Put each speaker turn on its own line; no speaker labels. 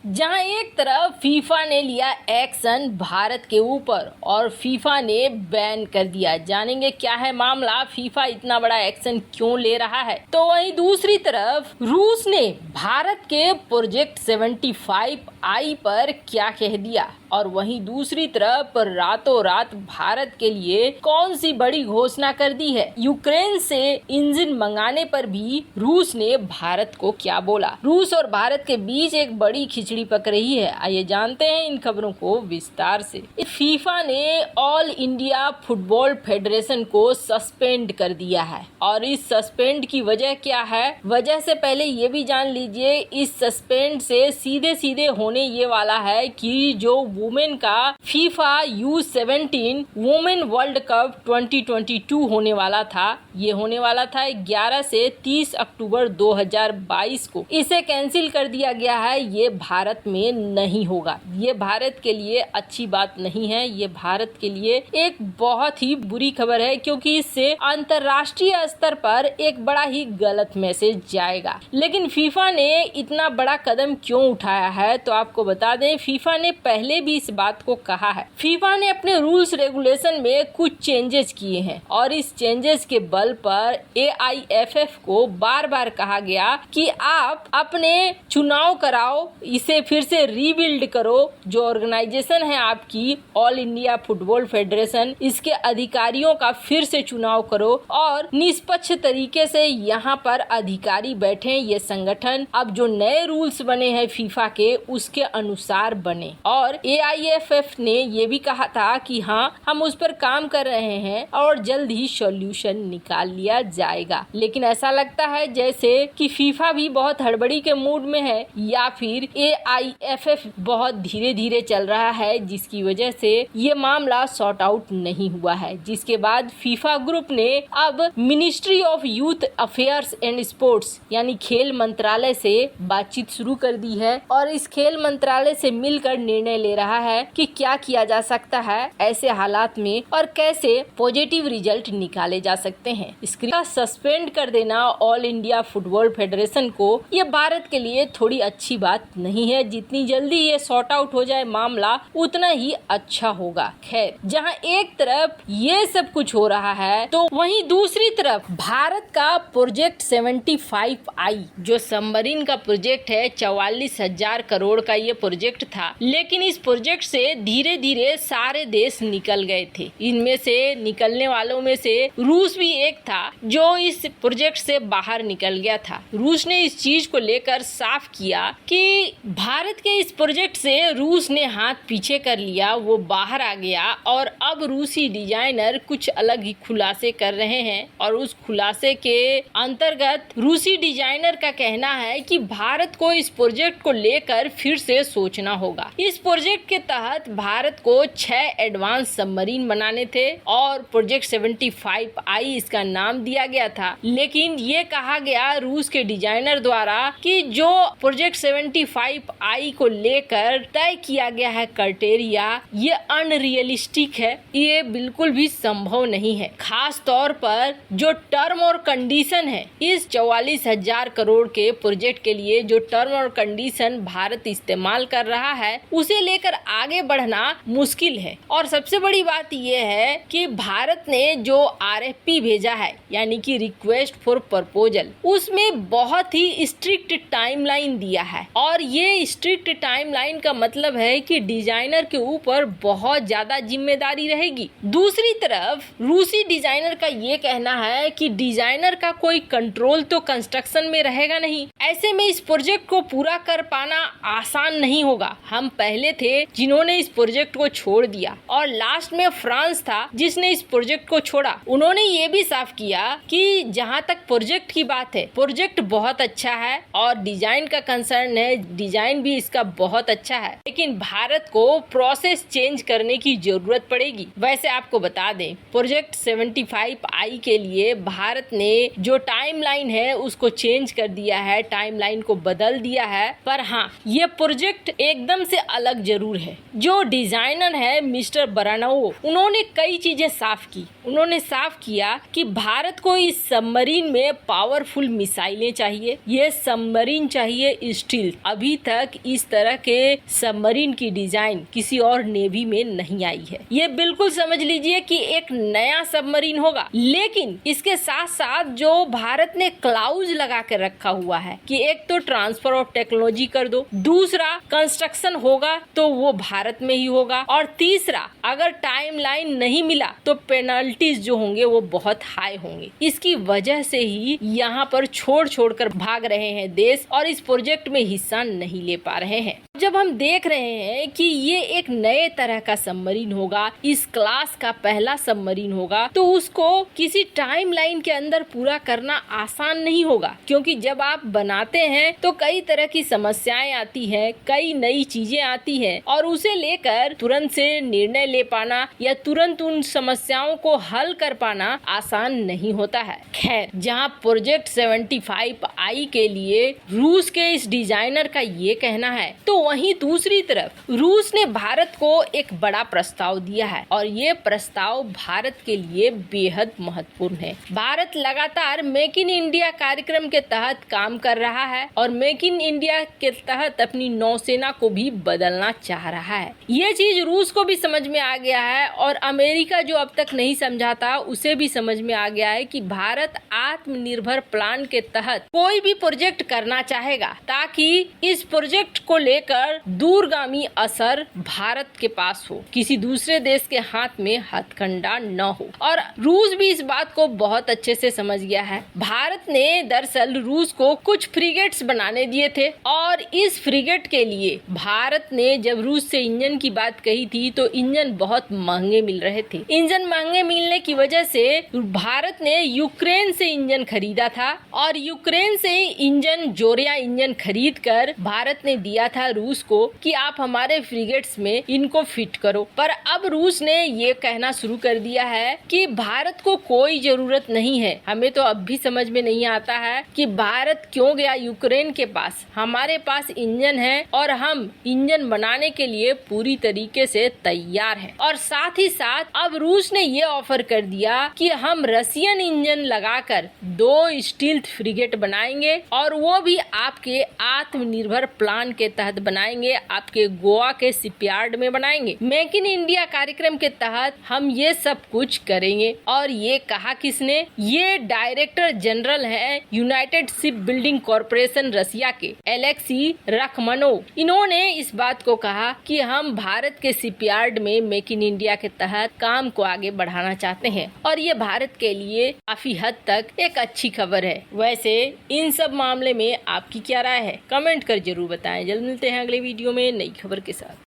जहां एक तरफ फीफा ने लिया एक्शन भारत के ऊपर और फीफा ने बैन कर दिया। जानेंगे क्या है मामला, फीफा इतना बड़ा एक्शन क्यों ले रहा है। तो वहीं दूसरी तरफ रूस ने भारत के प्रोजेक्ट 75I पर क्या कह दिया और वहीं दूसरी तरफ रातों रात भारत के लिए कौन सी बड़ी घोषणा कर दी है। यूक्रेन से इंजन मंगाने पर भी रूस ने भारत को क्या बोला। रूस और भारत के बीच एक बड़ी खिचड़ी पक रही है। आइए जानते हैं इन खबरों को विस्तार से। फीफा ने ऑल इंडिया फुटबॉल फेडरेशन को सस्पेंड कर दिया है और इस सस्पेंड की वजह क्या है, वजह से पहले ये भी जान लीजिए। इस सस्पेंड से सीधे सीधे होने ये वाला है कि जो वुमेन का FIFA U17 women world cup 2022 होने वाला था, ये होने वाला था 11 से 30 अक्टूबर 2022 को, इसे कैंसिल कर दिया गया है। ये भारत में नहीं होगा। ये भारत के लिए अच्छी बात नहीं है। ये भारत के लिए एक बहुत ही बुरी खबर है क्योंकि इससे अंतर्राष्ट्रीय स्तर पर एक बड़ा ही गलत मैसेज जाएगा। लेकिन फीफा ने इतना बड़ा कदम क्यों उठाया है, तो आपको बता दें फीफा ने पहले भी इस बात को कहा है। फीफा ने अपने रूल्स रेगुलेशन में कुछ चेंजेस किए हैं और इस चेंजेस के बल पर AIFF को बार बार कहा गया कि आप अपने चुनाव कराओ, इसे फिर से रीबिल्ड करो। जो ऑर्गेनाइजेशन है आपकी ऑल इंडिया फुटबॉल फेडरेशन, इसके अधिकारियों का फिर से चुनाव करो और निष्पक्ष तरीके से यहाँ पर अधिकारी बैठे। ये संगठन अब जो नए रूल्स बने हैं फीफा के, उसके अनुसार बने। और AIFF ने ये भी कहा था कि हाँ, हम उस पर काम कर रहे हैं और जल्द ही सॉल्यूशन निकाल लिया जाएगा। लेकिन ऐसा लगता है जैसे कि फीफा भी बहुत हड़बड़ी के मूड में है या फिर AIFF बहुत धीरे धीरे चल रहा है, जिसकी वजह से ये मामला सॉर्ट आउट नहीं हुआ है। जिसके बाद फीफा ग्रुप ने अब ministry of youth affairs and sports यानी खेल मंत्रालय से बातचीत शुरू कर दी है और इस खेल मंत्रालय से मिलकर निर्णय ले रहा है कि क्या किया जा सकता है ऐसे हालात में और कैसे पॉजिटिव रिजल्ट निकाले जा सकते हैं। इसका सस्पेंड कर देना ऑल इंडिया फुटबॉल फेडरेशन को, ये भारत के लिए थोड़ी अच्छी बात नहीं है। जितनी जल्दी ये सॉर्ट आउट हो जाए मामला, उतना ही अच्छा होगा। खैर, जहां एक तरफ ये सब कुछ हो रहा है तो वहीं दूसरी तरफ भारत का प्रोजेक्ट 75I जो सबमरीन का प्रोजेक्ट है, 44,000 करोड़ का ये प्रोजेक्ट था। लेकिन इस प्रोजेक्ट से धीरे धीरे सारे देश निकल गए थे। इनमें से निकलने वालों में से रूस भी एक था जो इस प्रोजेक्ट से बाहर निकल गया था। रूस ने इस चीज को लेकर साफ किया कि भारत के इस प्रोजेक्ट से रूस ने हाथ पीछे कर लिया, वो बाहर आ गया और अब रूसी डिजाइनर कुछ अलग ही खुलासे कर रहे हैं। और उस खुलासे के अंतर्गत रूसी डिजाइनर का कहना है कि भारत को इस प्रोजेक्ट को लेकर फिर से सोचना होगा। इस प्रोजेक्ट के तहत भारत को 6 एडवांस सबमरीन बनाने थे और प्रोजेक्ट 75I इसका नाम दिया गया था। लेकिन ये कहा गया रूस के डिजाइनर द्वारा कि जो प्रोजेक्ट 75I को लेकर तय किया गया है क्राइटेरिया, ये अनरियलिस्टिक है, ये बिल्कुल भी संभव नहीं है। खास तौर पर जो टर्म और कंडीशन है इस 44,000 करोड़ के प्रोजेक्ट के लिए, जो टर्म और कंडीशन भारत इस्तेमाल कर रहा है, उसे लेकर आगे बढ़ना मुश्किल है। और सबसे बड़ी बात यह है कि भारत ने जो RFP भेजा है यानी कि रिक्वेस्ट फॉर प्रपोजल, उसमें बहुत ही स्ट्रिक्ट टाइमलाइन दिया है और ये स्ट्रिक्ट टाइमलाइन का मतलब है कि डिजाइनर के ऊपर बहुत ज्यादा जिम्मेदारी रहेगी। दूसरी तरफ रूसी डिजाइनर का ये कहना है कि डिजाइनर का कोई कंट्रोल तो कंस्ट्रक्शन में रहेगा नहीं। ऐसे में इस प्रोजेक्ट को पूरा कर पाना आसान नहीं होगा। हम पहले थे जिन्होंने इस प्रोजेक्ट को छोड़ दिया और लास्ट में फ्रांस था जिसने इस प्रोजेक्ट को छोड़ा। उन्होंने ये भी साफ किया कि जहाँ तक प्रोजेक्ट की बात है, प्रोजेक्ट बहुत अच्छा है और डिजाइन का कंसर्न है, डिजाइन भी इसका बहुत अच्छा है, लेकिन भारत को प्रोसेस चेंज करने की जरूरत पड़ेगी। वैसे आपको बता दें प्रोजेक्ट 75I के लिए भारत ने जो टाइमलाइन है उसको चेंज कर दिया है, टाइमलाइन को बदल दिया है। पर हाँ, ये प्रोजेक्ट एकदम से अलग जरूर है। जो डिजाइनर है मिस्टर बरानाओ, उन्होंने कई चीजें साफ की। उन्होंने साफ किया कि भारत को इस सबमरीन में पावरफुल मिसाइलें चाहिए, ये सबमरीन चाहिए स्टील। अभी तक तक इस तरह के सबमरीन की डिजाइन किसी और नेवी में नहीं आई है। ये बिल्कुल समझ लीजिए कि एक नया सबमरीन होगा, लेकिन इसके साथ साथ जो भारत ने क्लाउज लगा के रखा हुआ है कि एक तो ट्रांसफर ऑफ टेक्नोलॉजी कर दो, दूसरा कंस्ट्रक्शन होगा तो वो भारत में ही होगा, और तीसरा अगर टाइमलाइन नहीं मिला तो पेनल्टीज जो होंगे वो बहुत हाई होंगे। इसकी वजह से ही यहाँ पर छोड़ कर भाग रहे हैं देश और इस प्रोजेक्ट में हिस्सा नहीं ले पा रहे हैं। जब हम देख रहे हैं कि ये एक नए तरह का सबमरीन होगा, इस क्लास का पहला सबमरीन होगा, तो उसको किसी टाइमलाइन के अंदर पूरा करना आसान नहीं होगा, क्योंकि जब आप बनाते हैं तो कई तरह की समस्याएं आती हैं, कई नई चीजें आती हैं, और उसे लेकर तुरंत से निर्णय ले पाना या तुरंत उन समस्याओं को हल कर पाना आसान नहीं होता है। खैर, जहां प्रोजेक्ट 75I के लिए रूस के इस डिजाइनर का ये कहना है, तो वहीं दूसरी तरफ रूस ने भारत को एक बड़ा प्रस्ताव दिया है, और ये प्रस्ताव भारत के लिए बेहद महत्वपूर्ण है। भारत लगातार मेक इन इंडिया कार्यक्रम के तहत काम कर रहा है और मेक इन इंडिया के तहत अपनी नौसेना को भी बदलना चाह रहा है। ये चीज रूस को भी समझ में आ गया है, और अमेरिका जो अब तक नहीं समझा था उसे भी समझ में आ गया है कि भारत आत्मनिर्भर प्लान के तहत कोई भी प्रोजेक्ट करना चाहेगा, ताकि इस प्रोजेक्ट को लेकर दूरगामी असर भारत के पास हो, किसी दूसरे देश के हाथ में हथकंडा न हो। और रूस भी इस बात को बहुत अच्छे से समझ गया है। भारत ने दरअसल रूस को कुछ फ्रिगेट्स बनाने दिए थे, और इस फ्रिगेट के लिए भारत ने जब रूस से इंजन की बात कही थी तो इंजन बहुत महंगे मिल रहे थे। इंजन महंगे मिलने की वजह से भारत ने यूक्रेन से इंजन खरीदा था, और यूक्रेन से इंजन जोरिया इंजन खरीद कर भारत ने दिया था रूस को कि आप हमारे फ्रिगेट्स में इनको फिट करो। पर अब रूस ने ये कहना शुरू कर दिया है कि भारत को कोई जरूरत नहीं है। हमें तो अब भी समझ में नहीं आता है कि भारत क्यों गया यूक्रेन के पास। हमारे पास इंजन है और हम इंजन बनाने के लिए पूरी तरीके से तैयार हैं। और साथ ही साथ अब रूस ने ये ऑफर कर दिया कि हम रशियन इंजन लगाकर 2 स्टील्थ फ्रिगेट बनाएंगे, और वो भी आपके आत्मनिर्भर प्लान के तहत बनाएंगे, आपके गोवा के शिपयार्ड में बनाएंगे। मेक इन इंडिया कार्यक्रम के तहत हम ये सब कुछ करेंगे। और ये कहा किसने? ये डायरेक्टर जनरल है यूनाइटेड शिप बिल्डिंग कॉर्पोरेशन रसिया के, एलेक्सी रखमनोव। इन्होंने इस बात को कहा कि हम भारत के शिपयार्ड में मेक इन इंडिया के तहत काम को आगे बढ़ाना चाहते हैं, और ये भारत के लिए काफी हद तक एक अच्छी खबर है। वैसे इन सब मामले में आपकी क्या राय है? कमेंट कर जरूर बताएं। जल्द मिलते हैं अगले वीडियो में नई खबर के साथ।